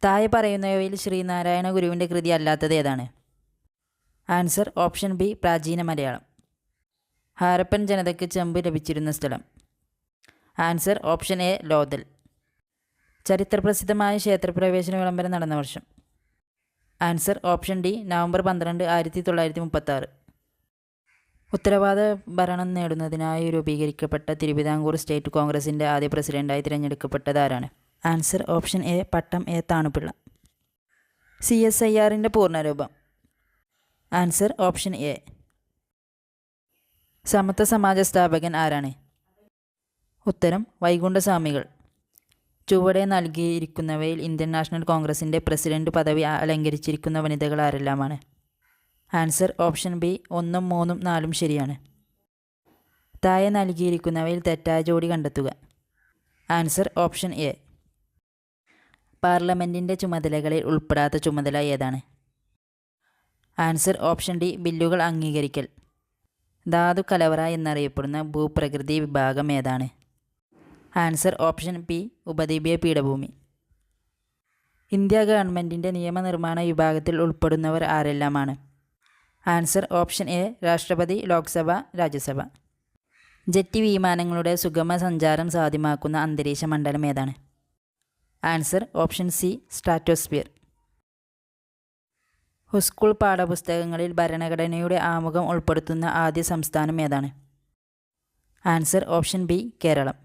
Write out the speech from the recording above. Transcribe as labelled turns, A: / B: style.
A: താഴെ പറയുന്നവയിൽ ശ്രീനാരായണ ഗുരുവിൻ്റെ കൃതി അല്ലാത്തത് ഏതാണ്? ആൻസർ ഓപ്ഷൻ ബി പ്രാചീന മലയാളം. ഹാരപ്പൻ ജനതയ്ക്ക് ചെമ്പ് ലഭിച്ചിരുന്ന സ്ഥലം. Answer option A Lothal. ചരിത്രപ്രസിദ്ധമായ ക്ഷേത്രപ്രവേശന വിളംബരം നടന്ന വർഷം. Answer option D November 12, 1936. ഉത്തരവാദ ഭരണം നേടുന്നതിനായി രൂപീകരിക്കപ്പെട്ട തിരുവിതാംകൂർ സ്റ്റേറ്റ് കോൺഗ്രസിൻ്റെ ആദ്യ പ്രസിഡന്റായി തിരഞ്ഞെടുക്കപ്പെട്ടതാരാണ്? Answer option A Pattom A Thanu Pillai. CSIRൻ്റെ പൂർണ്ണരൂപം. Answer option A. സമത്വ സമാജ സ്ഥാപകൻ ആരാണ്? ഉത്തരം വൈകുണ്ഠസ്വാമികൾ. ചുവടെ നൽകിയിരിക്കുന്നവയിൽ ഇന്ത്യൻ നാഷണൽ കോൺഗ്രസിൻ്റെ പ്രസിഡന്റ് പദവി അലങ്കരിച്ചിരിക്കുന്ന വനിതകൾ ആരെല്ലാമാണ്? ആൻസർ ഓപ്ഷൻ ബി 1, 3, 4 ശരിയാണ്. താഴെ നൽകിയിരിക്കുന്നവയിൽ തെറ്റായ ജോഡി കണ്ടെത്തുക. Answer option A. പാർലമെൻറ്റിൻ്റെ ചുമതലകളിൽ ഉൾപ്പെടാത്ത ചുമതല ഏതാണ്? ആൻസർ ഓപ്ഷൻ ഡി ബില്ലുകൾ അംഗീകരിക്കൽ. ധാതു കലവറ എന്നറിയപ്പെടുന്ന ഭൂപ്രകൃതി വിഭാഗം ഏതാണ്? ആൻസർ ഓപ്ഷൻ പി ഉപദ്വീപീയ പീഠഭൂമി. ഇന്ത്യ ഗവൺമെൻറ്റിൻ്റെ നിയമനിർമ്മാണ വിഭാഗത്തിൽ ഉൾപ്പെടുന്നവർ ആരെല്ലാമാണ്? ആൻസർ ഓപ്ഷൻ എ രാഷ്ട്രപതി, ലോക്സഭ, രാജ്യസഭ. ജെറ്റ് വിമാനങ്ങളുടെ സുഗമ സഞ്ചാരം സാധ്യമാക്കുന്ന അന്തരീക്ഷ മണ്ഡലം ഏതാണ്? Answer option C stratosphere. School പാഠപുസ്തകങ്ങളിൽ ഭരണഘടനയുടെ ആമുഖം ഉൾപ്പെടുത്തുന്ന ആദ്യ സംസ്ഥാനം ഏതാണ്? Answer option B Keralam.